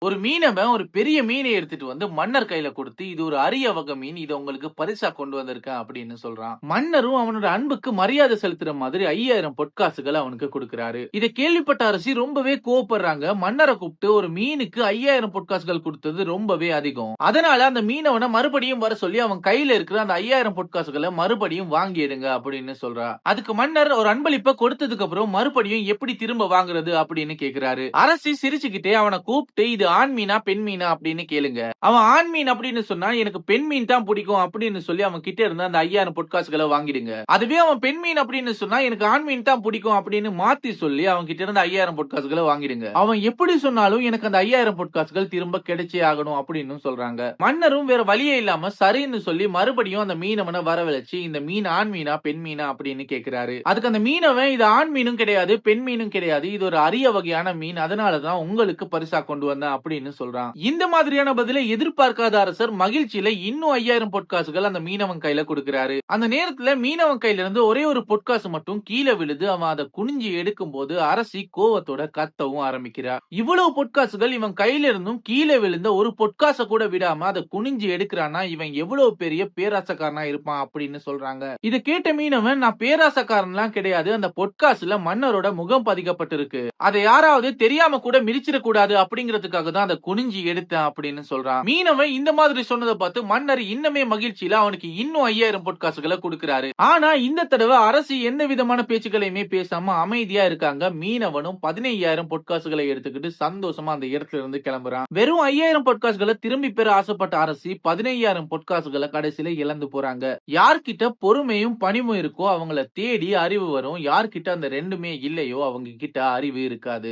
ஒரு மீனவன் ஒரு பெரிய மீனை எடுத்துட்டு வந்து மன்னர் கையில குடுத்து, "இது ஒரு அரிய வகை மீன். இத உங்களுக்கு பரிசா கொண்டு வந்திருக்கேன்" அப்படின்னு சொல்றான். மன்னரும் அவனோட அன்புக்கு மரியாதை செலுத்துற மாதிரி 5000 பொற்காசுகள அவனுக்கு குடுக்குறாரு. இத கேள்விப்பட்ட அரசி ரொம்பவே கோவப்படுறாங்க. மன்னர கூப்பிட்டு ஒரு மீனுக்கு 5000 பொற்காசுகள் குடுத்தது ரொம்பவே அதிகம். அதனால அந்த மீனவன மறுபடியும் வர சொல்லி அவன் கையில இருக்கிற அந்த 5000 பொற்காசுகள மறுபடியும் வாங்கி எடுங்க அப்படின்னு சொல்றா. அதுக்கு மன்னர் ஒரு அன்பளிப்ப கொடுத்ததுக்கு அப்புறம் மறுபடியும் எப்படி திரும்ப வாங்குறது அப்படின்னு கேக்குறாரு. அரசி சிரிச்சுக்கிட்டே அவன கூப்பிட்டு இது ஆண் மீனா பெண் மீனா அப்படின்னு கேளுங்க. அவன் ஆண் மீன் அப்படின்னு சொன்னா எனக்கு பெண் மீன் தான் பிடிக்கும் அப்படின்னு சொல்லி அவன் கிட்ட இருந்து அந்த 5000 பொற்காசுகளை வாங்கிடுங்க. அதுவே அவன் பெண் மீன் அப்படின்னு சொன்னா எனக்கு ஆண் மீன் தான் பிடிக்கும் அப்படின்னு மாத்தி சொல்லி அவன் கிட்ட இருந்து 5000 பொற்காசுகளை வாங்கிடுங்க. அவன் எப்படி சொன்னாலும் எனக்கு அந்த 5000 பொற்காசுகள் திரும்ப கிடைச்சே ஆகணும் அப்படின்னு சொல்றாங்க. மன்னரும் வேற வழியே இல்லாம சரின்னு சொல்லி மறுபடியும் அந்த மீனவனை வரவழைச்சு இந்த மீன் ஆண் மீனா பெண் மீனா அப்படின்னு கேக்குறாரு. அதுக்கு அந்த மீனவன் இது ஆண் மீனும் கிடையாது பெண் மீனும் கிடையாது, இது ஒரு அரிய வகையான மீன், அதனாலதான் உங்களுக்கு பரிசா கொண்டு வந்தேன் அப்படின்னு சொல்றான். இந்த மாதிரியான பதிலை எதிர்பார்க்காத அரசர் மகிழ்ச்சியில இன்னும் 5000 பொற்காசுகள் அந்த மீனவன் கையில கொடுக்கிறாரு. அந்த நேரத்துல மீனவன் கையில இருந்து ஒரே ஒரு பொற்காசு மட்டும் கீழே விழுது. அவன் அதை குனிஞ்சு எடுக்கும் போது அரசி கோவத்தோட கத்தவும் ஆரம்பிக்கிறார். இவ்வளவு பொற்காசுகள் இவன் கையில இருந்தும் கீழே விழுந்த ஒரு பொற்காசை கூட விடாம அதை குனிஞ்சு எடுக்கிறான்னா இவன் எவ்வளவு பெரிய பேராசக்காரனா இருப்பான் அப்படின்னு சொல்றாங்க. இதை கேட்ட மீனவன் நான் பேராசக்காரன்லாம் கிடையாது, அந்த பொற்காசுல மன்னரோட முகம் பதிக்கப்பட்டிருக்கு, அதை யாராவது தெரியாம கூட மிதிச்சிட கூடாது அப்படிங்கிறதுக்காக தான் அதை குனிஞ்சி எடுத்தேன் அப்படின்னு சொல்றான். மீனவன் இந்த மாதிரி சொன்னதை பார்த்து மன்னர் இன்னமே மகிழ்ச்சியில அவனுக்கு இன்னும் 5000 பொற்காசுகளை கொடுக்கிறாரு. ஆனா இந்த தடவை அரசு எந்த விதமான பேச்சுக்களையுமே பேசாம அமைதியா இருக்காங்க. மீனவனும் 15000 பொற்காசுகளை எடுத்துக்கிட்டு சந்தோஷமா அந்த இடத்துல இருந்து கிளம்புறான். வெறும் 5000 பொற்காசுகளை திரும்பி பெற ஆசைப்பட்ட அரசி 15000 பொற்காசுகளை கடைசியில இழந்து போறாங்க. யார்கிட்ட பொறுமையும் பணிவும் இருக்கோ அவங்கள தேடி அறிவு வரும், யார்கிட்ட அந்த ரெண்டுமே இல்லையோ அவங்க கிட்ட அறிவு இருக்காது.